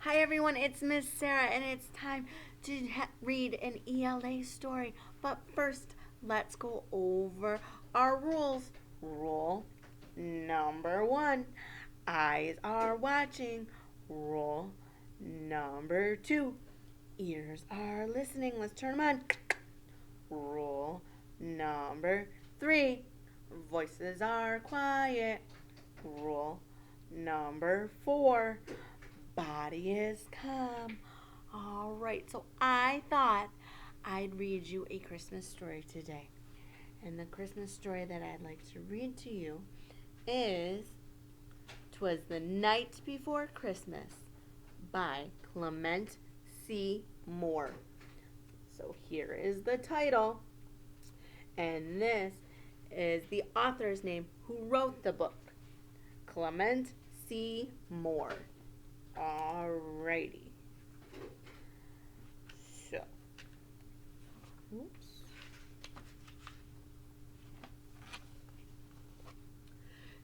Hi everyone, it's Miss Sarah and it's time to read an ELA story. But first, let's go over our rules. Rule number 1, eyes are watching. Rule number 2, ears are listening. Let's turn them on. Rule number 3, voices are quiet. Rule number 4, body is calm. All right, so I thought I'd read you a Christmas story today. And the Christmas story that I'd like to read to you is "'Twas the Night Before Christmas" by Clement C. Moore. So here is the title, and this is the author's name who wrote the book, Clement C. Moore. Alrighty. So, oops.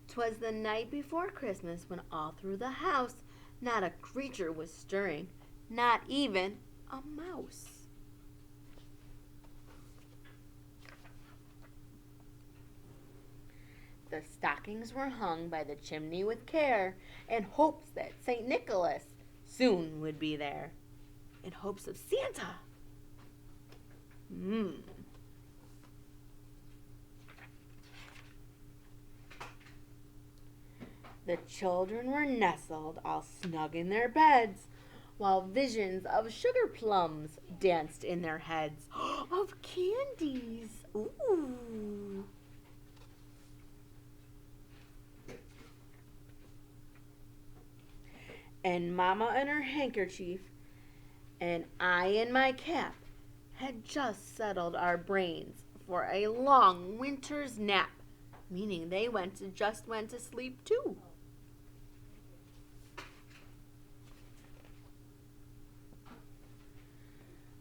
"'Twas the night before Christmas when all through the house not a creature was stirring, not even a mouse. The stockings were hung by the chimney with care, in hopes that St. Nicholas soon would be there. In hopes of Santa. The children were nestled all snug in their beds, while visions of sugar plums danced in their heads. Of candies! Ooh! And Mama in her handkerchief, and I in my cap, had just settled our brains for a long winter's nap, meaning they just went to sleep too.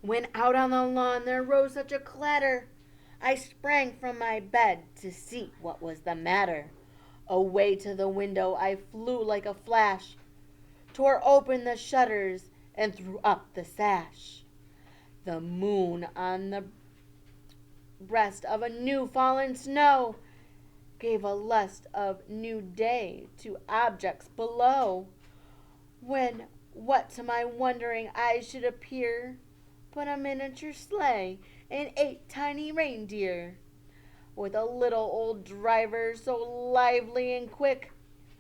When out on the lawn there rose such a clatter, I sprang from my bed to see what was the matter. Away to the window I flew like a flash, tore open the shutters, and threw up the sash. The moon on the breast of a new fallen snow gave a lust of new day to objects below, when what to my wondering eyes should appear but a miniature sleigh and 8 tiny reindeer, with a little old driver so lively and quick,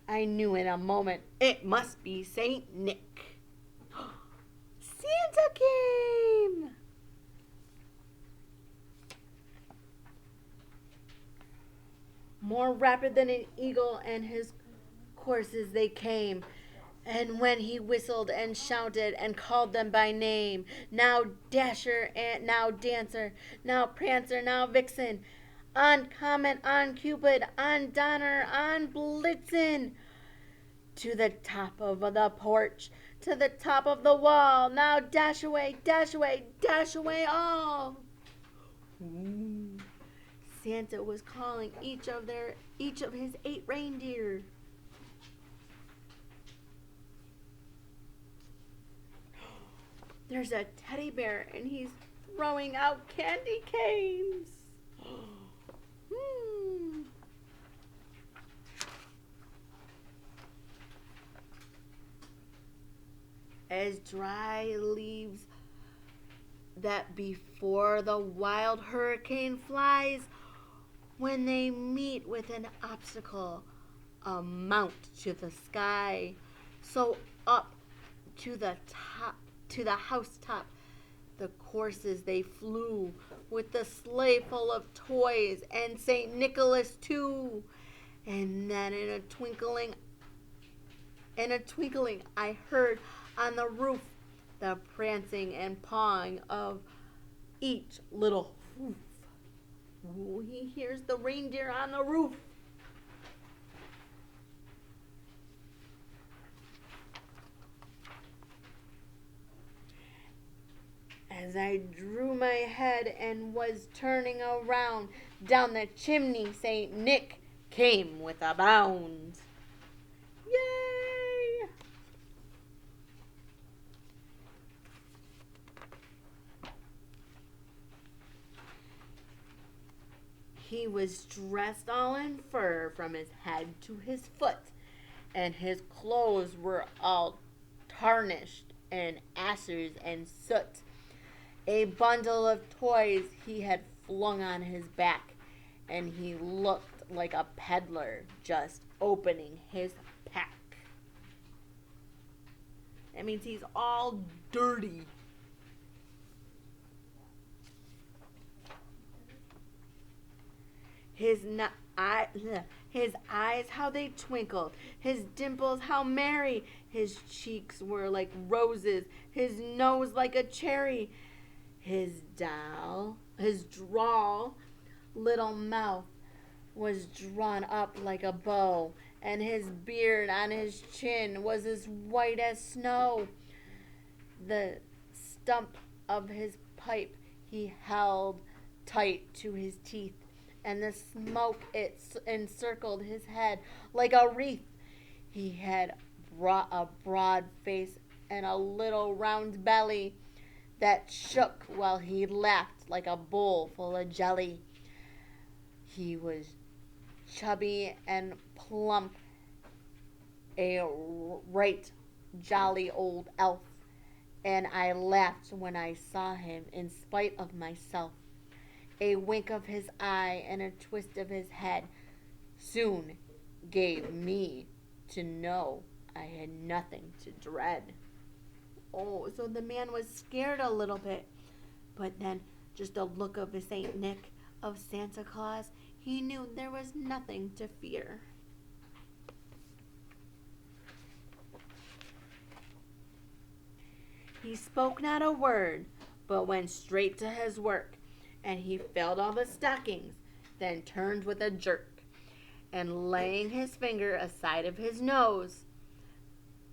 I knew in a moment it must be Saint Nick. Santa came! More rapid than an eagle and his courses they came, and when he whistled and shouted and called them by name, now Dasher and now Dancer, now Prancer, now Vixen, on Comet, on Cupid, on Donner, on Blitzen, to the top of the porch, to the top of the wall, now dash away, dash away, dash away all. Ooh. Santa was calling each of his 8 reindeer. There's a teddy bear and he's throwing out candy canes. As dry leaves that before the wild hurricane flies, when they meet with an obstacle, mount to the sky, so up to the housetop, the courses they flew, with the sleigh full of toys and St. Nicholas too. And then in a twinkling, I heard on the roof the prancing and pawing of each little hoof. Ooh, he hears the reindeer on the roof. As I drew my head and was turning around, down the chimney St. Nick came with a bound. Yay! He was dressed all in fur from his head to his foot, and his clothes were all tarnished and ashes and soot. A bundle of toys he had flung on his back, and he looked like a peddler just opening his pack. That means he's all dirty. His eyes, how they twinkled. His dimples, how merry. His cheeks were like roses. His nose like a cherry. His droll little mouth was drawn up like a bow, and his beard on his chin was as white as snow. The stump of his pipe he held tight to his teeth, and the smoke it encircled his head like a wreath. He had a broad face and a little round belly that shook while he laughed like a bowl full of jelly. He was chubby and plump, a right jolly old elf, and I laughed when I saw him in spite of myself. A wink of his eye and a twist of his head soon gave me to know I had nothing to dread. Oh, so the man was scared a little bit, but then just a look of Saint Nick, of Santa Claus, he knew there was nothing to fear. He spoke not a word, but went straight to his work, and he filled all the stockings, then turned with a jerk, and laying his finger aside of his nose,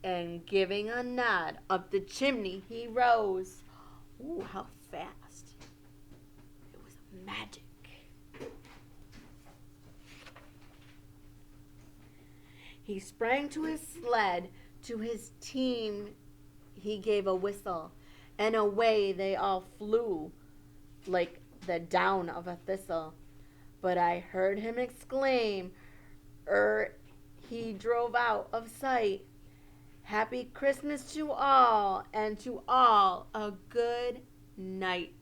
and giving a nod up the chimney he rose. Ooh, how fast. It was magic. He sprang to his sled, to his team he gave a whistle, and away they all flew like the down of a thistle. But I heard him exclaim, he drove out of sight, "Happy Christmas to all, and to all a good night."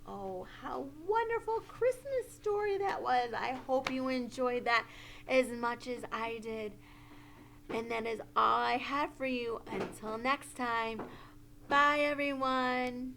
Oh, how wonderful Christmas story that was. I hope you enjoyed that as much as I did. And that is all I have for you. Until next time, bye everyone.